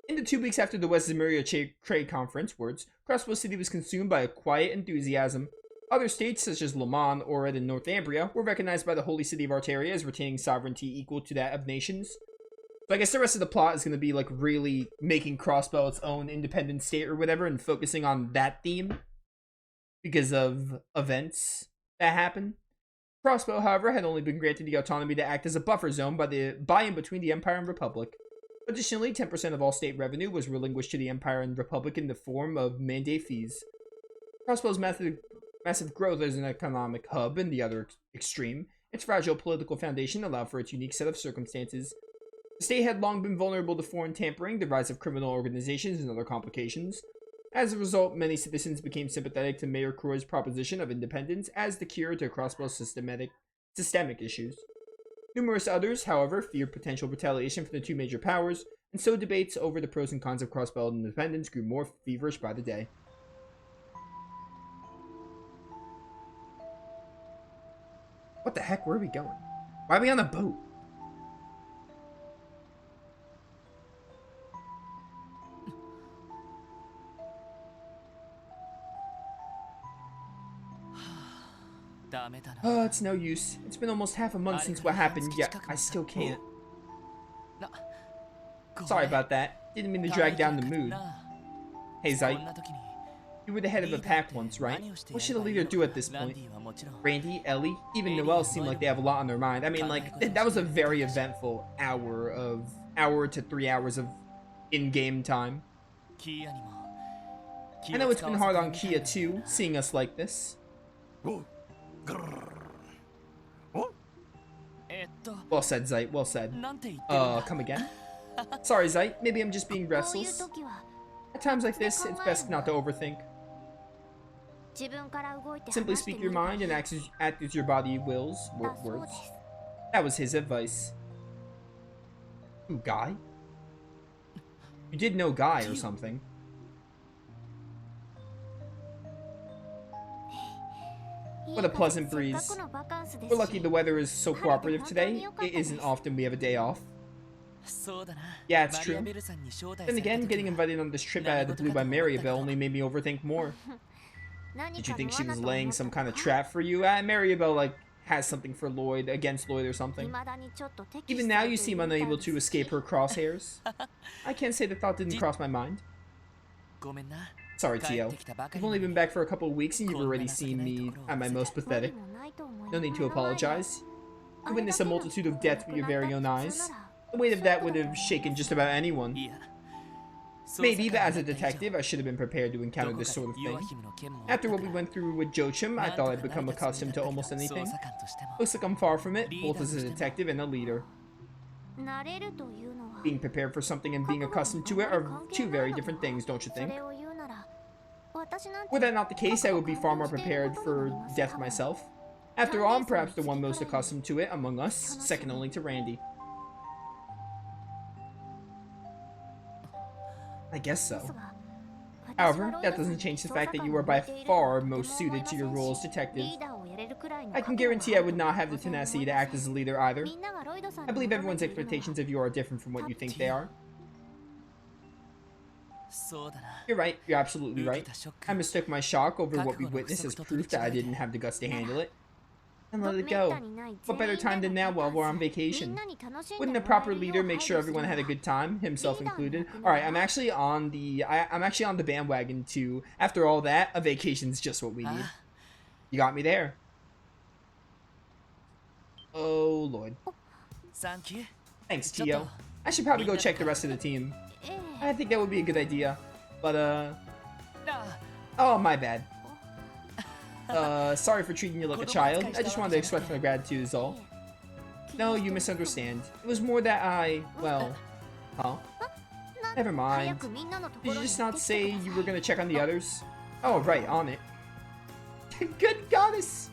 In the 2 weeks after the West Zemuria Trade Conference, Crossbow City was consumed by a quiet enthusiasm. Other states, such as Le Mans, Orid, and Northumbria, were recognized by the Holy City of Artaria as retaining sovereignty equal to that of nations. So I guess the rest of the plot is going to be, like, really making Crossbow its own independent state or whatever, and focusing on that theme because of events that happen. Crossbow, however, had only been granted the autonomy to act as a buffer zone by and between the Empire and Republic. Additionally, 10% of all state revenue was relinquished to the Empire and Republic in the form of mandate fees. Crossbow's massive growth as an economic hub in the other extreme, its fragile political foundation allowed for its unique set of circumstances. The state had long been vulnerable to foreign tampering, the rise of criminal organizations, and other complications. As a result, many citizens became sympathetic to Mayor Croy's proposition of independence as the cure to Crossbow's systemic issues. Numerous others, however, feared potential retaliation from the two major powers, and so debates over the pros and cons of Crossbow independence grew more feverish by the day. What the heck? Where are we going? Why are we on a boat? Oh, it's no use. It's been almost half a month since what happened, yet I still can't. Sorry about that. Didn't mean to drag down the mood. Hey, Zeit. You were the head of a pack once, right? What should a leader do at this point? Randy, Ellie, even Noelle seem like they have a lot on their mind. I mean, like, that was a very eventful hour to 3 hours of in-game time. I know it's been hard on Kia too, seeing us like this. Well said, Zeit, well said. Come again? Sorry, Zeit, maybe I'm just being restless. At times like this, it's best not to overthink. Simply speak your mind and act as your body wills. Words. That was his advice. Ooh, Guy? You did know Guy or something. What a pleasant breeze. We're lucky the weather is so cooperative today. It isn't often we have a day off. Yeah, it's true. Then again, getting invited on this trip out of the blue by Maribel only made me overthink more. Did you think she was laying some kind of trap for you? Maribel, like, has something for Lloyd, against Lloyd or something. Even now, you seem unable to escape her crosshairs. I can't say the thought didn't cross my mind. Sorry, Tio. I've only been back for a couple of weeks and you've already seen me at my most pathetic. No need to apologize. You witnessed a multitude of deaths with your very own eyes. The weight of that would have shaken just about anyone. Maybe, but as a detective, I should have been prepared to encounter this sort of thing. After what we went through with Joachim, I thought I'd become accustomed to almost anything. Looks like I'm far from it, both as a detective and a leader. Being prepared for something and being accustomed to it are two very different things, don't you think? Were that not the case, I would be far more prepared for death myself. After all, I'm perhaps the one most accustomed to it among us, second only to Randy. I guess so. However, that doesn't change the fact that you are by far most suited to your role as detective. I can guarantee I would not have the tenacity to act as a leader either. I believe everyone's expectations of you are different from what you think they are. You're right, you're absolutely right. I mistook my shock over what we witnessed as proof that I didn't have the guts to handle it. And let it go. What better time than now while we're on vacation? Wouldn't a proper leader make sure everyone had a good time, himself included? Alright, I'm actually on the bandwagon too. After all that, a vacation's just what we need. You got me there. Oh, Lord. Thanks, Tio. I should probably go check the rest of the team. I think that would be a good idea. But, oh, my bad. Sorry for treating you like a child. I just wanted to express my gratitude is all. No, you misunderstand. It was more that well... Huh? Never mind. Did you just not say you were gonna check on the others? Oh, right, on it. Good goddess!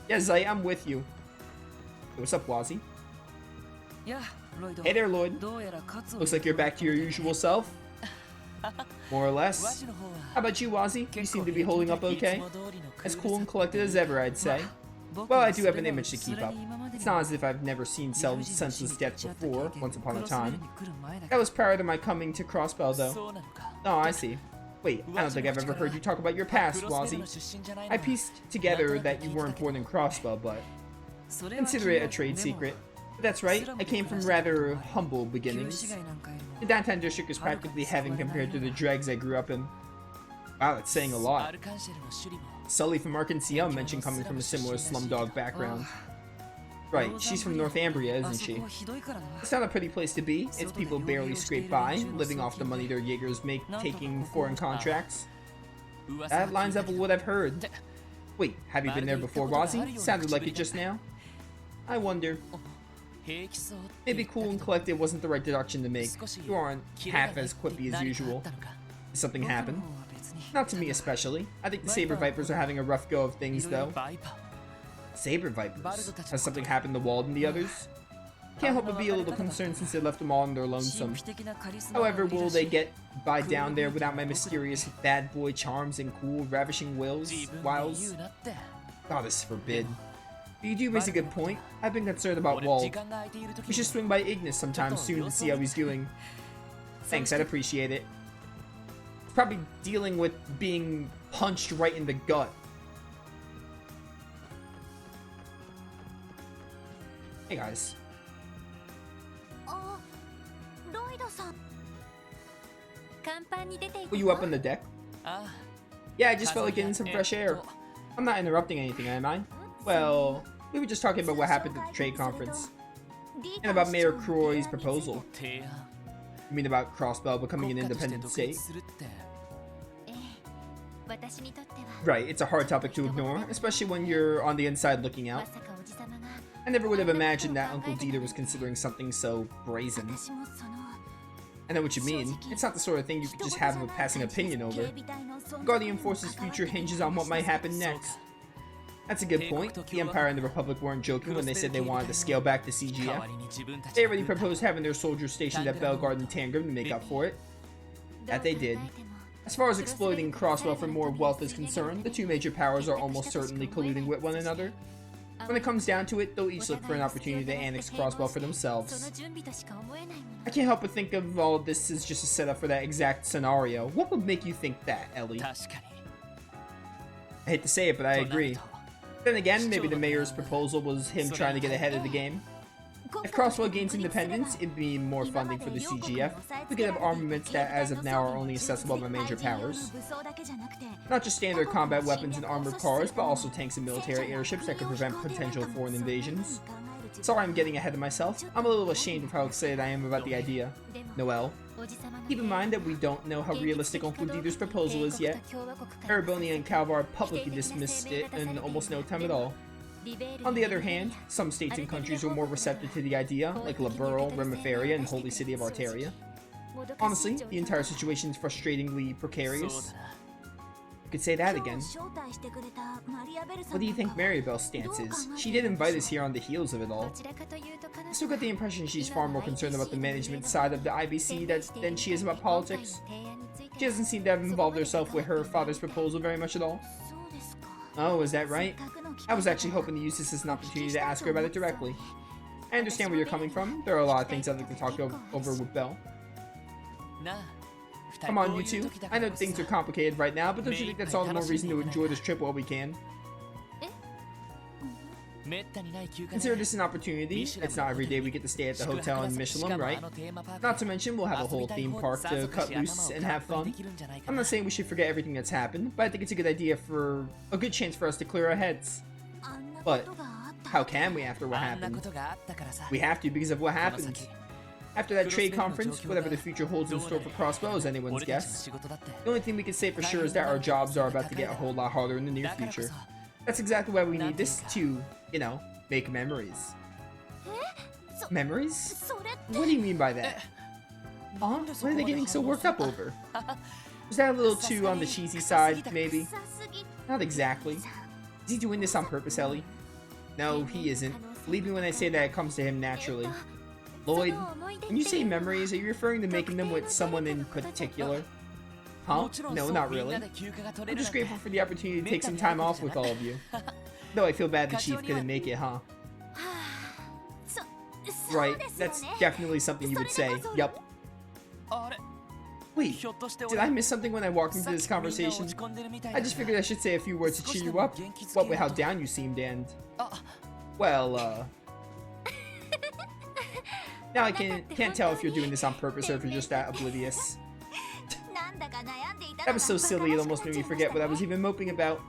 Yeah, Zay, I'm with you. Hey, what's up, Wazzy? Hey there, Lloyd. Looks like you're back to your usual self. More or less. How about you, Wazzy? You seem to be holding up okay. As cool and collected as ever, I'd say. Well, I do have an image to keep up. It's not as if I've never seen senseless death before, once upon a time. That was prior to my coming to Crossbell, though. Oh, I see. Wait, I don't think I've ever heard you talk about your past, Wazzy. I pieced together that you weren't born in Crossbell, but consider it a trade secret. But that's right, I came from rather humble beginnings. The downtown district is practically heaven compared to the dregs I grew up in. Wow, that's saying a lot. Sully from Arkansas mentioned coming from a similar slumdog background. Right, she's from Northumbria, isn't she? It's not a pretty place to be. Its people barely scrape by, living off the money their Jaegers make taking foreign contracts. That lines up with what I've heard. Wait, have you been there before, Wazzy? Sounded like it just now. I wonder. Maybe cool and collected wasn't the right deduction to make. You aren't half as quippy as usual. Did something happen? Not to me especially. I think the Saber Vipers are having a rough go of things, though. Saber Vipers? Has something happened to Wald and the others? Can't help but be a little concerned since they left them all on their lonesome. However, will they get by down there without my mysterious bad boy charms and cool, ravishing wiles? Goddess forbid. You do raise a good point. I've been concerned about Wald. We should swing by Ignis sometime soon to see how he's doing. Thanks, I'd appreciate it. He's probably dealing with being punched right in the gut. Hey guys. Were you up on the deck? Yeah, I just felt like getting some fresh air. I'm not interrupting anything, am I? Well, we were just talking about what happened at the trade conference. And about Mayor Croy's proposal. You mean about Crossbell becoming an independent state? Right, it's a hard topic to ignore, especially when you're on the inside looking out. I never would have imagined that Uncle Dieter was considering something so brazen. I know what you mean. It's not the sort of thing you could just have a passing opinion over. Guardian Force's future hinges on what might happen next. That's a good point. The Empire and the Republic weren't joking when they said they wanted to scale back the CGF. They already proposed having their soldiers stationed at Belgard and Tangram to make up for it. That they did. As far as exploiting Crossbell for more wealth is concerned, the two major powers are almost certainly colluding with one another. When it comes down to it, they'll each look for an opportunity to annex Crossbell for themselves. I can't help but think of all of this as just a setup for that exact scenario. What would make you think that, Ellie? I hate to say it, but I agree. Then again, maybe the mayor's proposal was him trying to get ahead of the game. If Crossbell gains independence, it'd be more funding for the CGF. We could have armaments that as of now are only accessible by major powers. Not just standard combat weapons and armored cars, but also tanks and military airships that could prevent potential foreign invasions. Sorry I'm getting ahead of myself. I'm a little ashamed of how excited I am about the idea. Noelle, keep in mind that we don't know how realistic Uncle Dieter's proposal is yet. Arabonia and Calvar publicly dismissed it in almost no time at all. On the other hand, some states and countries were more receptive to the idea, like Liberl, Remiferia, and Holy City of Arteria. Honestly, the entire situation is frustratingly precarious. You could say that again. What do you think Maribel's stance is? She did invite us here on the heels of it all. I still got the impression she's far more concerned about the management side of the IBC than she is about politics. She doesn't seem to have involved herself with her father's proposal very much at all. Oh, is that right? I was actually hoping to use this as an opportunity to ask her about it directly. I understand where you're coming from. There are a lot of things I'd like to talk over with Belle. Come on, you two. I know things are complicated right now, but don't you think that's all the more reason to enjoy this trip while we can? Consider this an opportunity. It's not every day we get to stay at the hotel in Michelin, right? Not to mention, we'll have a whole theme park to cut loose and have fun. I'm not saying we should forget everything that's happened, but I think it's a good idea for a good chance for us to clear our heads. But how can we after what happened? We have to because of what happened. After that trade conference, whatever the future holds in store for Crossbell is anyone's guess. The only thing we can say for sure is that our jobs are about to get a whole lot harder in the near future. That's exactly why we need this to, you know, make memories. Memories? What do you mean by that? Huh? What are they getting so worked up over? Was that a little too on the cheesy side, maybe? Not exactly. Is he doing this on purpose, Ellie? No, he isn't. Believe me when I say that it comes to him naturally. Lloyd, when you say memories, are you referring to making them with someone in particular? Huh? No, not really. I'm just grateful for the opportunity to take some time off with all of you. Though I feel bad the chief couldn't make it, huh? Right, that's definitely something you would say. Yup. Wait, did I miss something when I walked into this conversation? I just figured I should say a few words to cheer you up. What with how down you seemed and... Well, now I can't tell if you're doing this on purpose or if you're just that oblivious. That was so silly it almost made me forget what I was even moping about.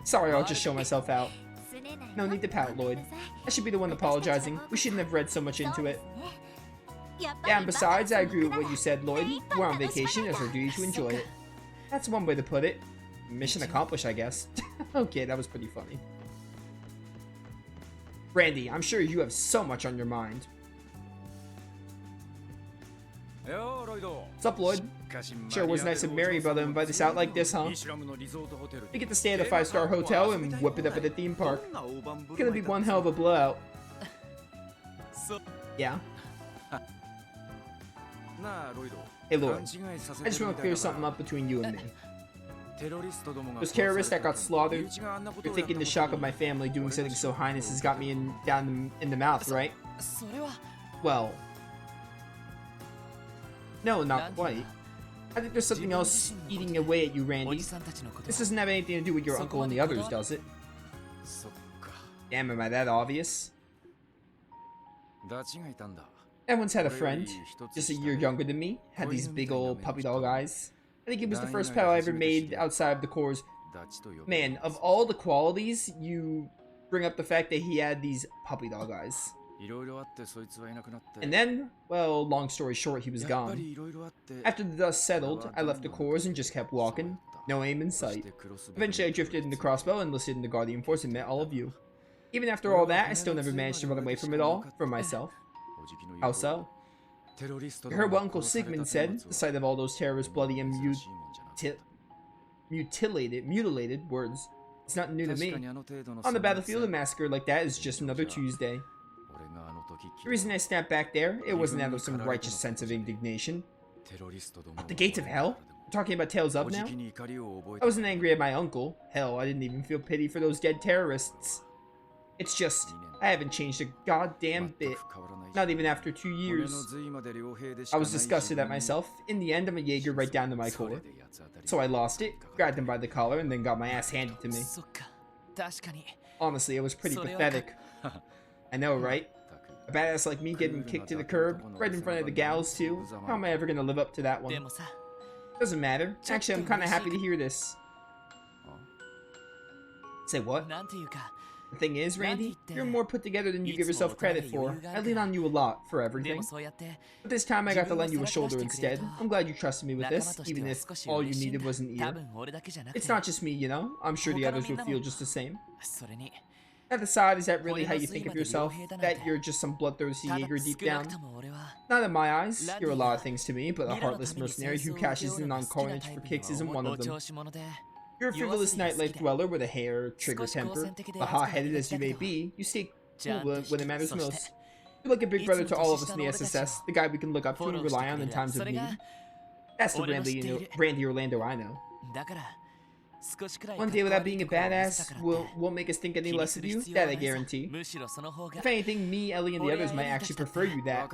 Sorry, I'll just show myself out. No need to pout, Lloyd. I should be the one apologizing. We shouldn't have read so much into it. Yeah, and besides, I agree with what you said, Lloyd. We're on vacation, it's our duty to enjoy it. That's one way to put it. Mission accomplished, I guess. Okay, that was pretty funny. Randy, I'm sure you have so much on your mind. What's up, Lloyd? Sure was nice of Mary brother to invite us out like this, huh? We get to stay at a 5-star hotel and whip it up at a theme park. It's gonna be one hell of a blowout. Yeah. Hey Lloyd, I just want to clear something up between you and me. Those terrorists that got slaughtered, you're thinking the shock of my family doing something so heinous has got me down in the mouth, right? Well... No, not quite. I think there's something else eating away at you, Randy. This doesn't have anything to do with your uncle and the others, does it? Damn, am I that obvious? Everyone's had a friend, just a year younger than me, had these big old puppy dog eyes. I think he was the first pet I ever made outside of the Corps. Man, of all the qualities, you bring up the fact that he had these puppy dog eyes. And then, well, long story short, he was gone. After the dust settled, I left the Corps and just kept walking, no aim in sight. Eventually I drifted into Crossbow, enlisted in the Guardian Force, and met all of you. Even after all that, I still never managed to run away from it all, from myself. How so? You heard what Uncle Sigmund said, the sight of all those terrorists bloody and mutilated words. It's not new to me. On the battlefield, a massacre like that is just another Tuesday. The reason I snapped back there, it wasn't out of some righteous sense of indignation. What, the gates of hell? We're talking about Tales of now? I wasn't angry at my uncle. Hell, I didn't even feel pity for those dead terrorists. It's just, I haven't changed a goddamn bit. Not even after 2 years. I was disgusted at myself. In the end, I'm a Jaeger right down to my core. So I lost it, grabbed him by the collar, and then got my ass handed to me. Honestly, it was pretty pathetic. I know, right? A badass like me getting kicked to the curb, right in front of the gals too. How am I ever gonna live up to that one? Doesn't matter. Actually, I'm kinda happy to hear this. Say what? The thing is, Randy, you're more put together than you give yourself credit for. I lean on you a lot for everything. But this time I got to lend you a shoulder instead. I'm glad you trusted me with this, even if all you needed was an ear. It's not just me, you know. I'm sure the others will feel just the same. At the side, is that really how you think of yourself? That you're just some bloodthirsty Jaeger deep down? Not in my eyes. You're a lot of things to me, but a heartless mercenary who cashes in on carnage for kicks isn't one of them. You're a frivolous nightlife dweller with a hair trigger temper, but hot-headed as you may be, you stay cool when it matters most. You're like a big brother to all of us in the SSS, the guy we can look up to and rely on in times of need. That's the Randy Orlando I know. One day without being a badass won't make us think any less of you, that I guarantee. If anything, me, Ellie, and the others might actually prefer you that.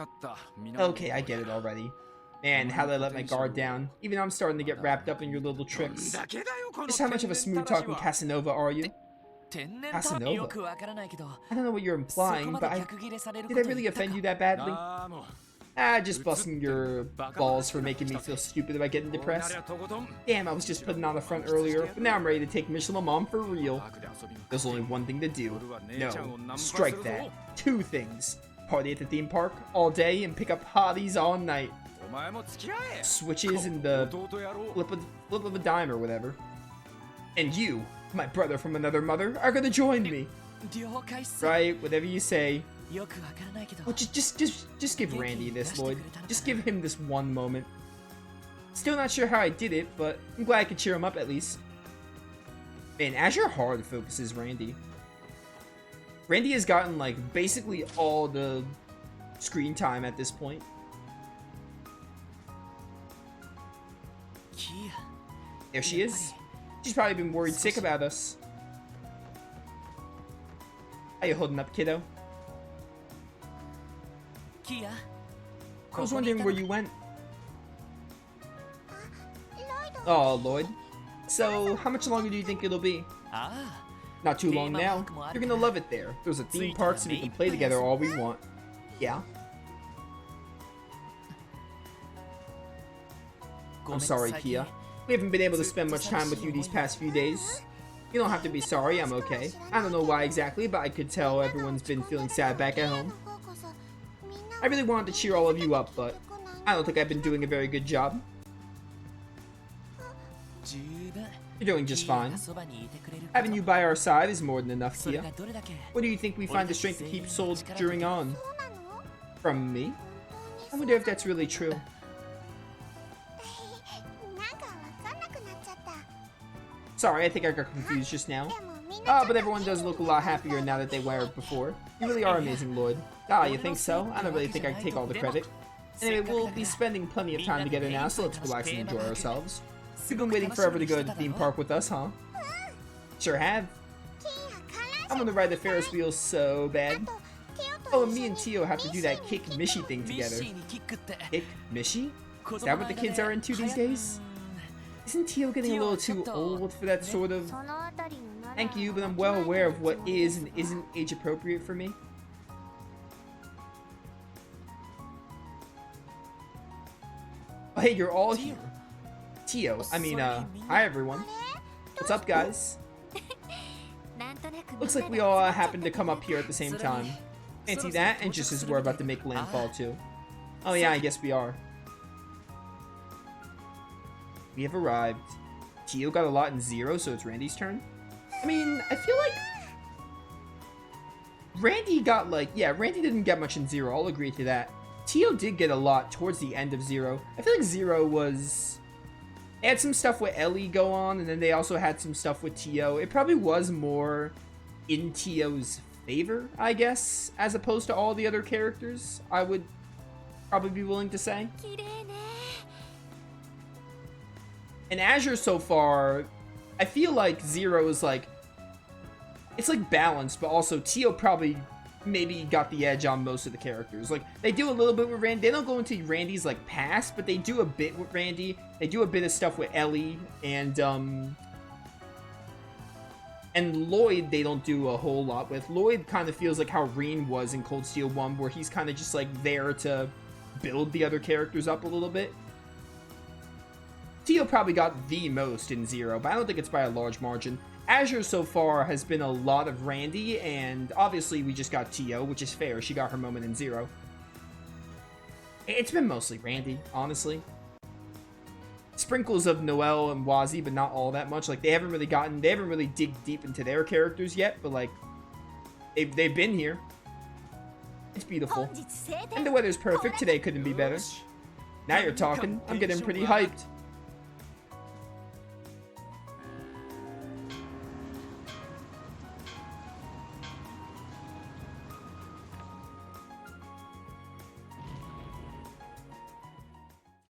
Okay, I get it already. Man, how did I let my guard down? Even I'm starting to get wrapped up in your little tricks. Just how much of a smooth-talking Casanova are you? Casanova? I don't know what you're implying, but did I really offend you that badly? Just busting your balls for making me feel stupid about getting depressed. Damn, I was just putting on the front earlier, but now I'm ready to take Michelin Mom for real. There's only one thing to do. No, strike that. 2 things. Party at the theme park all day and pick up hotties all night. Switches and the flip of a dime or whatever. And you, my brother from another mother, are gonna join me. Right, whatever you say. Well, just give Randy this, Lloyd. Just give him this one moment. Still not sure how I did it, but I'm glad I could cheer him up at least. Man, Azure hard focuses Randy. Randy has gotten, like, basically all the screen time at this point. There she is. She's probably been worried sick about us. How you holding up, kiddo? I was wondering where you went. Oh, Lloyd. So, how much longer do you think it'll be? Not too long now. You're gonna love it there. There's a theme park so we can play together all we want. Yeah? I'm sorry, Kia. We haven't been able to spend much time with you these past few days. You don't have to be sorry, I'm okay. I don't know why exactly, but I could tell everyone's been feeling sad back at home. I really wanted to cheer all of you up, but I don't think I've been doing a very good job. You're doing just fine. Having you by our side is more than enough, Kia. What do you think we find the strength to keep soldiering on? From me? I wonder if that's really true. Sorry, I think I got confused just now. But everyone does look a lot happier now that they were before. You really are amazing, Lloyd. You think so? I don't really think I can take all the credit. Anyway, we'll be spending plenty of time together now, so let's relax and enjoy ourselves. You've been waiting forever to go to the theme park with us, huh? Sure have. I want to ride the Ferris wheel so bad. Oh, and me and Tio have to do that kick Mishi thing together. Kick Mishi? Is that what the kids are into these days? Isn't Tio getting a little too old for that sort of... Thank you, but I'm well aware of what is and isn't age appropriate for me. Oh, hey, you're all here. Tio, hi everyone. What's up, guys? Looks like we all happened to come up here at the same time. Fancy that, and just as we're about to make landfall too. Oh yeah, I guess we are. We have arrived. Tio got a lot in 0, so it's Randy's turn. I mean, I feel like Randy got Randy didn't get much in 0, I'll agree to that. Tio did get a lot towards the end of 0. I feel like 0 was... They had some stuff with Ellie go on, and then they also had some stuff with Tio. It probably was more in Tio's favor, I guess, as opposed to all the other characters, I would probably be willing to say. And Azure so far, I feel like 0 is like... It's like balanced, but also Tio probably maybe got the edge on most of the characters. Like, they do a little bit with Randy. They don't go into Randy's, like, past, but they do a bit with Randy. They do a bit of stuff with Ellie, and Lloyd, they don't do a whole lot with. Lloyd kind of feels like how Reen was in Cold Steel 1, where he's kind of just, like, there to build the other characters up a little bit. Tio probably got the most in 0, but I don't think it's by a large margin. Azure so far has been a lot of Randy, and obviously we just got Tio, which is fair. She got her moment in 0. It's been mostly Randy, honestly. Sprinkles of Noelle and Wazi, but not all that much. Like, they haven't really dig deep into their characters yet, but like, they've been here. It's beautiful. And the weather's perfect. Today couldn't be better. Now you're talking. I'm getting pretty hyped.